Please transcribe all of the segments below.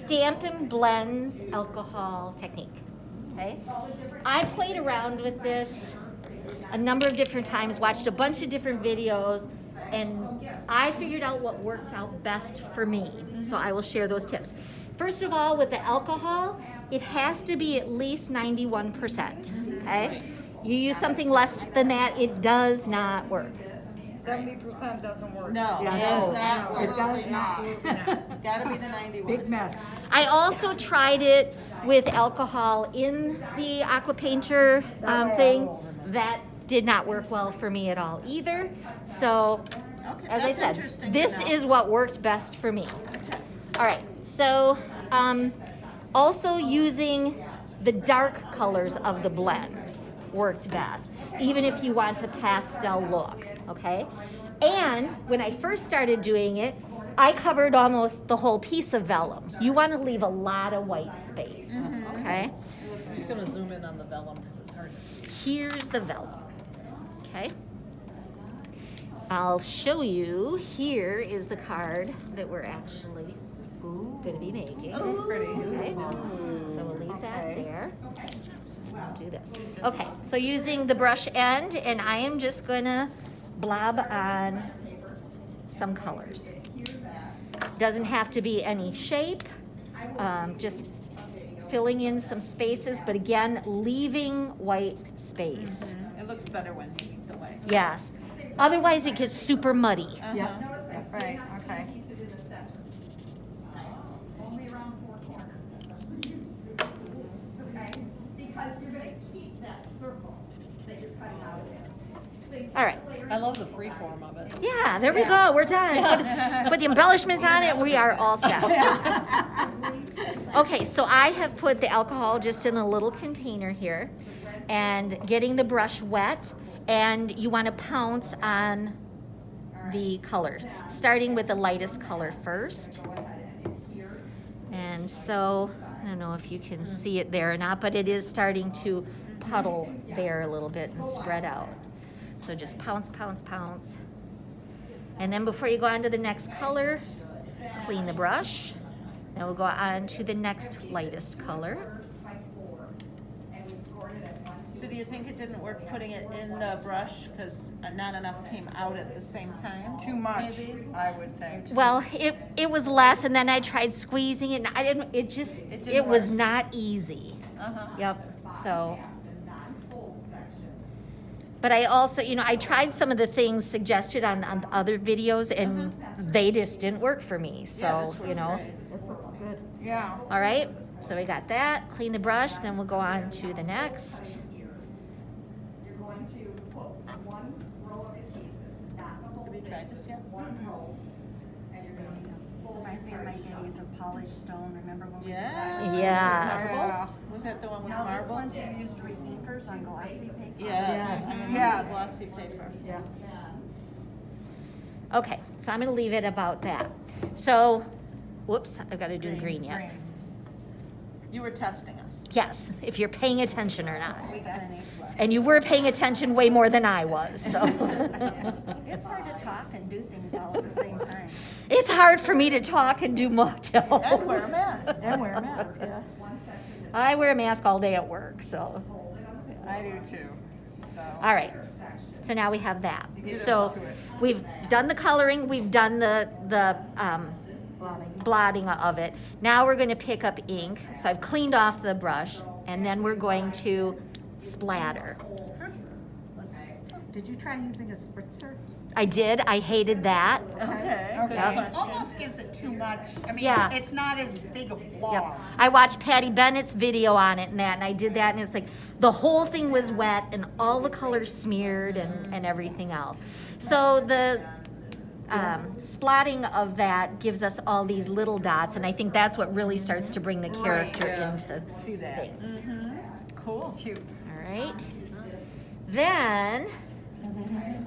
Stampin' Blends alcohol technique. Okay, I played around with this a number of different times, watched a bunch of different videos, and I figured out what worked out best for me. So I will share those tips. First of all, with the alcohol, it has to be at least 91%. Okay, you use something less than that, it does not work. 70% doesn't work. No, Yes. it does not. It's gotta be the 91. Big mess. I also tried it with alcohol in the aqua painter thing. That did not work well for me at all either. So, Okay, as I that's said, interesting this to know. is what worked best for me. All right, so also using the dark colors of the blends worked best, even if you want a pastel look, okay? And when I first started doing it, I covered almost the whole piece of vellum. You want to leave a lot of white space, okay? I'm just gonna zoom in on the vellum because it's hard to see. Here's the vellum, okay? I'll show you, here is the card that we're actually going to be making. Pretty. Okay, so we'll leave that there. I'll do this. Okay, so using the brush end, and I am just going to blob on some colors. Doesn't have to be any shape, just filling in some spaces, but again, leaving white space. It looks better when you eat the white. Yes. Otherwise, it gets super muddy. Yeah. Right. Okay. Only around 4 corners. Okay? Because you're gonna keep that circle that you're cutting out of there. So you All right. I love the free form of it. Yeah, there we go. We're done. Put the embellishments on it. We are all set. Okay, so I have put the alcohol just in a little container here and getting the brush wet, and you want to pounce on the colors, starting with the lightest color first. And so, I don't know if you can see it there or not, but it is starting to puddle there a little bit and spread out. So just pounce, pounce, pounce. And then before you go on to the next color, clean the brush. Then we'll go on to the next lightest color. So do you think it didn't work putting it in the brush because not enough came out at the same time? Too much, Maybe? I would think. Well, it was less, and then I tried squeezing it, and I didn't, it was not easy. Uh-huh. Yep, so. But I also, I tried some of the things suggested on other videos, and they just didn't work for me, Yeah, so, this works great. This looks good. Yeah. All right, so we got that. Clean the brush, then we'll go on to the next. You're going to put one row of adhesive, not the whole Have you thing, tried this just yet? one row. And you're going to fold Reminds me of my days of polished stone. Remember when we did Yeah. that? Yes. Yeah. Was that the one with No, this marble? one's you used reinkers on glossy paper. Yes. Yes. I remember Yes. the glossy paper. Yeah. Okay, so I'm gonna leave it about that. So, whoops, I've gotta do the green yet. Green. You were testing us. Yes, if you're paying attention or not. We got an A+. And you were paying attention way more than I was, so. It's hard to talk and do things all at the same time. It's hard for me to talk and do much And wear a else. mask. And wear a mask, yeah. I wear a mask all day at work, so. I do too. So. All right, so now we have that. Get us So to it. we've done the coloring, we've done the blotting of it. Now we're gonna pick up ink. So I've cleaned off the brush, and then we're going to splatter. Did you try using a spritzer? I did, I hated that. Okay. Good Yep. question. Almost gives it too much. I mean, Yeah. it's not as big a blob. Yep. I watched Patty Bennett's video on it and I did that, and it's like the whole thing was wet and all the colors smeared and everything else. So the splotting of that gives us all these little dots, and I think that's what really starts to bring the character yeah. into See that. things. Cool. Cute. All right. Then,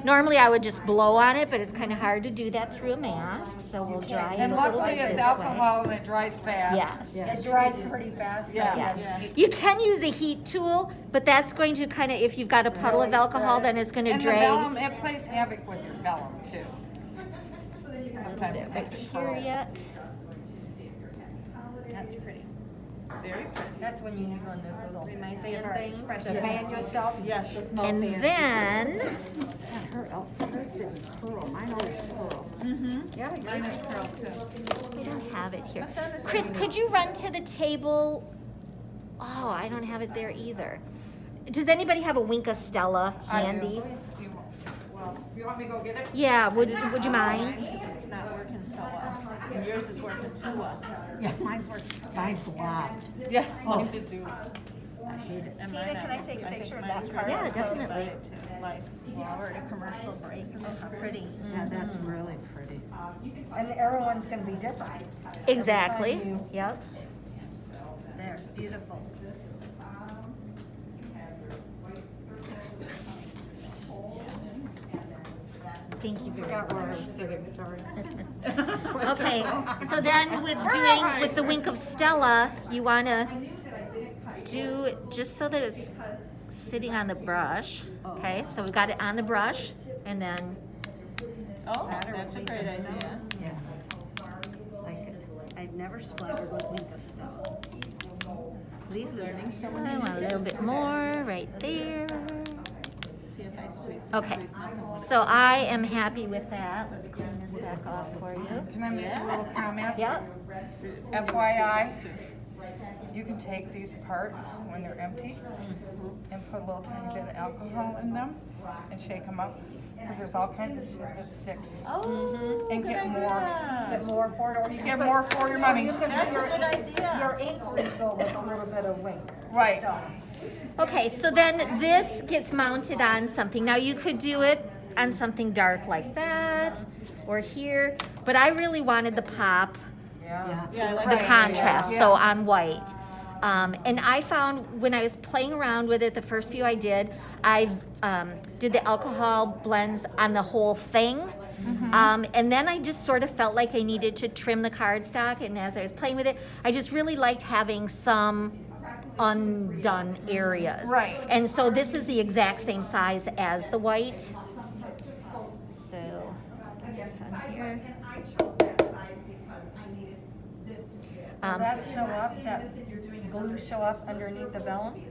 normally I would just blow on it, but it's kind of hard to do that through a mask, so we'll dry it And a little luckily bit it's this alcohol and it dries fast. Yes. It dries pretty fast. Yeah. Yes. Yeah. You can use a heat tool, but that's going to kind of, if you've got a puddle of alcohol, then it's going to And the drag. vellum, it plays havoc with your vellum too. Sometimes it Right makes it here curl. yet. That's pretty. Very pretty. That's when you need one of those little Reminds me fan of our things to expression. fan yourself. Yes. The small And fan. then, Hers didn't curl, mine always curl. Yeah, Mine is curled too. I don't have it here. I've done this Chris, one. could you run to the table? Oh, I don't have it there either. Does anybody have a Wink of Stella handy? You want me to go get it? Yeah, would you mind? It's not working so well. And yours is working too well. Yeah, mine's blocked. Yeah, mine did too. I hate it. And Tina, mine can I take a think picture of mine's that card? Yeah, really definitely. excited too. Like, While we're at a commercial break, how pretty. Yeah, that's really pretty. And everyone's gonna be different. Exactly. Every time you- Yep. There, beautiful. Thank you very Forgot where I much. was sitting, sorry. Okay, so then with the Wink of Stella, you want to do it just so that it's sitting on the brush. Okay, so we've got it on the brush, and then oh, that's a great idea. Yeah. Like it. I've never splattered with Wink of Stella. Lee's learning so I many want a little bit more right there. See if I squeeze. Okay, so I am happy with that. Let's clean this back off for you. Can I make a little comment? Yep. FYI, you can take these apart when they're empty and put a little tiny bit of alcohol in them and shake them up. Because there's all kinds of shit that sticks. Oh, And good get idea. more. Get more for it, or you You can get put- more for your money. You can That's put a good idea. your ink refill with a little bit of Wink. Right. stuff. Okay, so then this gets mounted on something. Now you could do it on something dark like that or here, but I really wanted the pop, Yeah. Yeah, I like the that. contrast, so on white. And I found when I was playing around with it, the first few I did, I did the alcohol blends on the whole thing. And then I just sort of felt like I needed to trim the cardstock. And as I was playing with it, I just really liked having some undone areas. Right. And so this is the exact same size as the white. So, this on here. And I chose that size because I needed this to fit. Will that show up, that glue show up underneath the vellum?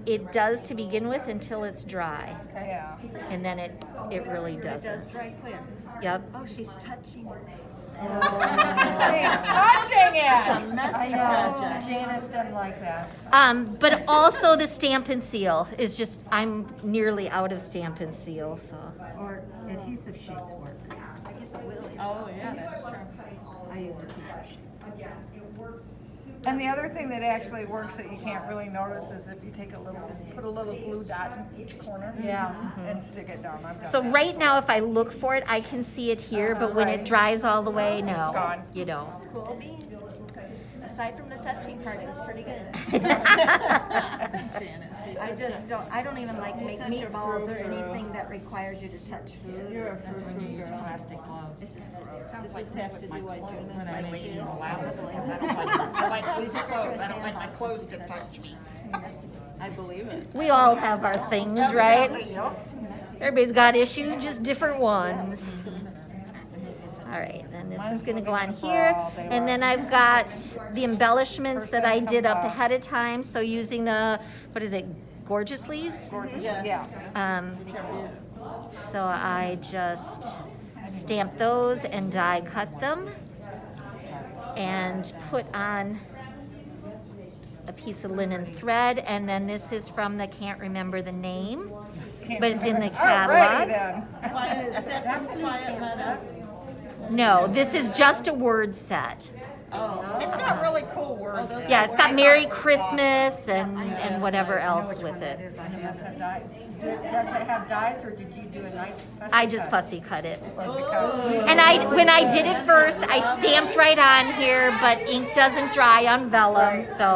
It does to begin with until it's dry. Okay. Yeah. And then it really doesn't. dry clear. Yep. Oh, she's touching it. Touching it! Messy I know, project. Janice doesn't like that. But also the Stampin' Seal is just, I'm nearly out of Stampin' Seal, so. Or adhesive sheets work. I get the willies. Oh, yeah, that's true. I use adhesive sheets. Again, it works super. And the other thing that actually works that you can't really notice is if you take put a little glue dot in each corner. Yeah. And stick it down. I've done So that. right now, if I look for it, I can see it here, but when it Right. dries all the way, no, It's gone. you don't. Cool beans. Aside from the touching part, it was pretty good. I just don't, I don't even like make such a meatballs or frou-frou. anything that requires you to touch food. You're a frou-frou girl. Plastic gloves. This is gross. Does this have to do what June My is ladies like? allow it because I don't like, I like loose clothes. I don't like my clothes to touch me. I believe it. We all have our things, right? Yep. Everybody's got issues, just different ones. All right, then this is gonna go on here. And then I've got the embellishments that I did up ahead of time. So using the, what is it, gorgeous leaves? Yes. Yeah. Which are beautiful. So I just stamped those and die cut them and put on a piece of linen thread. And then this is from the, can't remember the name, but it's in the Alrighty catalog. then. Quiet, except for quiet weather. No, this is just a word set. Oh. It's got really cool words. in it. Yeah, it's got Merry Christmas and whatever else with it. Does it have dyes or did you do a nice? I just fussy cut it. Fussy cut. And when I did it first, I stamped right on here, but ink doesn't dry on vellum, so,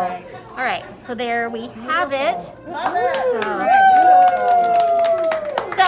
all right, so there we have it. Love it. So, Right, beautiful.